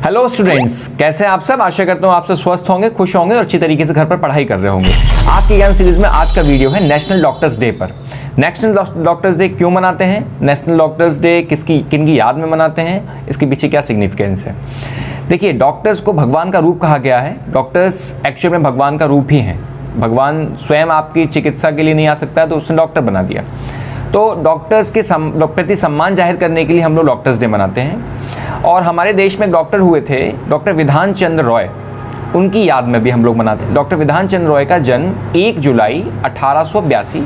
Hello students, कैसे हैं आप सब। आशा करता हूँ आप सब स्वस्थ होंगे, खुश होंगे और अच्छी तरीके से घर पर पढ़ाई कर रहे होंगे। आज की ज्ञान सीरीज में आज का वीडियो है नेशनल डॉक्टर्स डे पर। नेशनल डॉक्टर्स डे क्यों मनाते हैं, नेशनल डॉक्टर्स डे किनकी याद में मनाते हैं, इसके पीछे क्या सिग्निफिकेंस है। देखिए, डॉक्टर्स को भगवान का रूप कहा गया है। डॉक्टर्स एक्चुअल में भगवान का रूप ही हैं। भगवान स्वयं आपकी चिकित्सा के लिए नहीं आ सकता है तो उसने डॉक्टर बना दिया। तो डॉक्टर्स के प्रति सम्मान जाहिर करने के लिए हम लोग डॉक्टर्स डे मनाते हैं। और हमारे देश में डॉक्टर हुए थे डॉक्टर विधान चंद्र रॉय, उनकी याद में भी हम लोग मनाते हैं। डॉक्टर विधान चंद्र रॉय का जन्म 1 जुलाई 1882,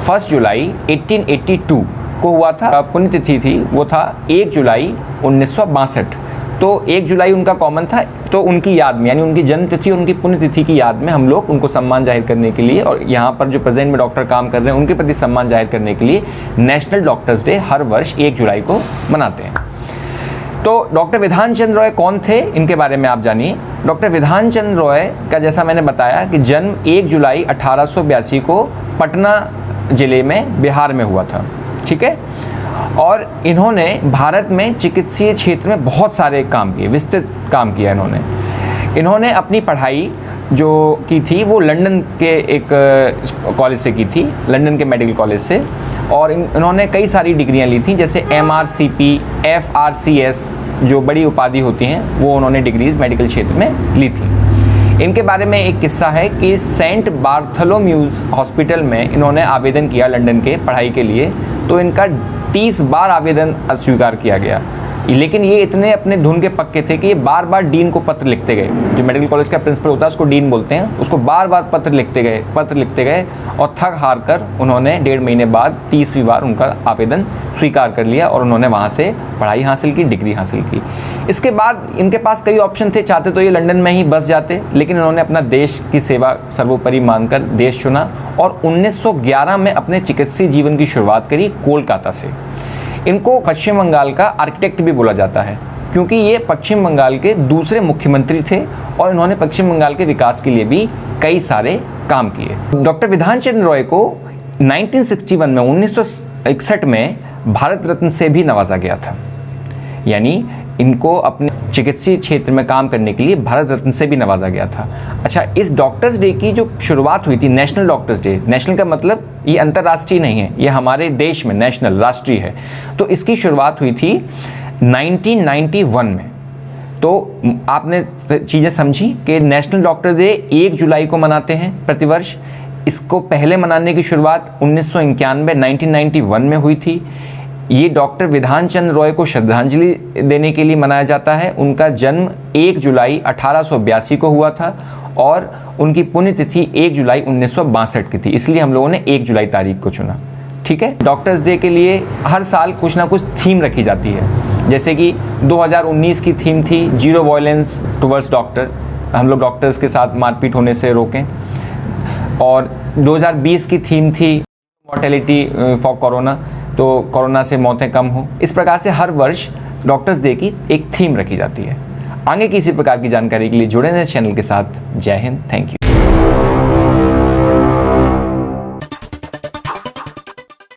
1 जुलाई 1882 को हुआ था। पुण्यतिथि थी वो था 1 जुलाई 1962। तो 1 जुलाई उनका कॉमन था, तो उनकी याद में यानी उनकी जन्म तिथि, उनकी पुण्यतिथि की याद में हम लोग उनको सम्मान जाहिर करने के लिए और यहाँ पर जो प्रेजेंट में डॉक्टर काम कर रहे हैं उनके प्रति सम्मान जाहिर करने के लिए नेशनल डॉक्टर्स डे हर वर्ष 1 जुलाई को मनाते हैं। तो डॉक्टर विधान चंद्र रॉय कौन थे, इनके बारे में आप जानिए। डॉक्टर विधान चंद्र रॉय का जैसा मैंने बताया कि जन्म 1 जुलाई 1882 को पटना ज़िले में बिहार में हुआ था, ठीक है। और इन्होंने भारत में चिकित्सीय क्षेत्र में बहुत सारे काम किए, विस्तृत काम किया इन्होंने अपनी पढ़ाई जो की थी वो लंदन के एक कॉलेज से की थी, लंदन के मेडिकल कॉलेज से। और इन्होंने कई सारी डिग्रियां ली थी, जैसे MRCP, FRCS जो बड़ी उपाधि होती हैं वो उन्होंने डिग्रीज़ मेडिकल क्षेत्र में ली थी। इनके बारे में एक किस्सा है कि सेंट बार्थोलोम्यूज हॉस्पिटल में इन्होंने आवेदन किया लंदन के पढ़ाई के लिए, तो इनका 30 बार आवेदन अस्वीकार किया गया। लेकिन ये इतने अपने धुन के पक्के थे कि ये बार बार डीन को पत्र लिखते गए। जो मेडिकल कॉलेज का प्रिंसिपल होता है उसको डीन बोलते हैं, उसको बार बार पत्र लिखते गए और थक हार कर उन्होंने 1.5 महीने बाद 30वीं बार उनका आवेदन स्वीकार कर लिया और उन्होंने वहाँ से पढ़ाई हासिल की, डिग्री हासिल की। इसके बाद इनके पास कई ऑप्शन थे, चाहते तो ये लंदन में ही बस जाते, लेकिन इन्होंने अपना देश की सेवा सर्वोपरि मानकर देश चुना और 1911 में अपने चिकित्सीय जीवन की शुरुआत करी कोलकाता से। इनको पश्चिम बंगाल का आर्किटेक्ट भी बोला जाता है क्योंकि ये पश्चिम बंगाल के दूसरे मुख्यमंत्री थे और इन्होंने पश्चिम बंगाल के विकास के लिए भी कई सारे काम किए। डॉक्टर विधान चंद्र रॉय को 1961 में 1961 में भारत रत्न से भी नवाजा गया था। यानी इनको अपने चिकित्सीय क्षेत्र में काम करने के लिए भारत रत्न से भी नवाजा गया था। अच्छा, इस डॉक्टर्स डे की जो शुरुआत हुई थी, नेशनल डॉक्टर्स डे, नेशनल का मतलब ये अंतर्राष्ट्रीय नहीं है, ये हमारे देश में नेशनल राष्ट्रीय है। तो इसकी शुरुआत हुई थी 1991 में। तो आपने चीज़ें समझी कि नेशनल डॉक्टर डे 1 जुलाई को मनाते हैं प्रतिवर्ष। इसको पहले मनाने की शुरुआत 1991 में हुई थी। ये डॉक्टर विधान चंद्र रॉय को श्रद्धांजलि देने के लिए मनाया जाता है। उनका जन्म 1 जुलाई 1882 को हुआ था और उनकी पुण्यतिथि 1 जुलाई 1962 की थी, इसलिए हम लोगों ने 1 जुलाई तारीख को चुना, ठीक है। डॉक्टर्स डे के लिए हर साल कुछ ना कुछ थीम रखी जाती है, जैसे कि 2019 की थीम थी जीरो वायलेंस टुवर्ड्स डॉक्टर, हम लोग डॉक्टर्स के साथ मारपीट होने से रोकें। और 2020 की थीम थी मॉर्टेलिटी फॉर कोरोना, तो कोरोना से मौतें कम हो। इस प्रकार से हर वर्ष डॉक्टर्स डे की एक थीम रखी जाती है। आगे किसी प्रकार की जानकारी के लिए जुड़े रहें चैनल के साथ। जय हिंद, थैंक यू।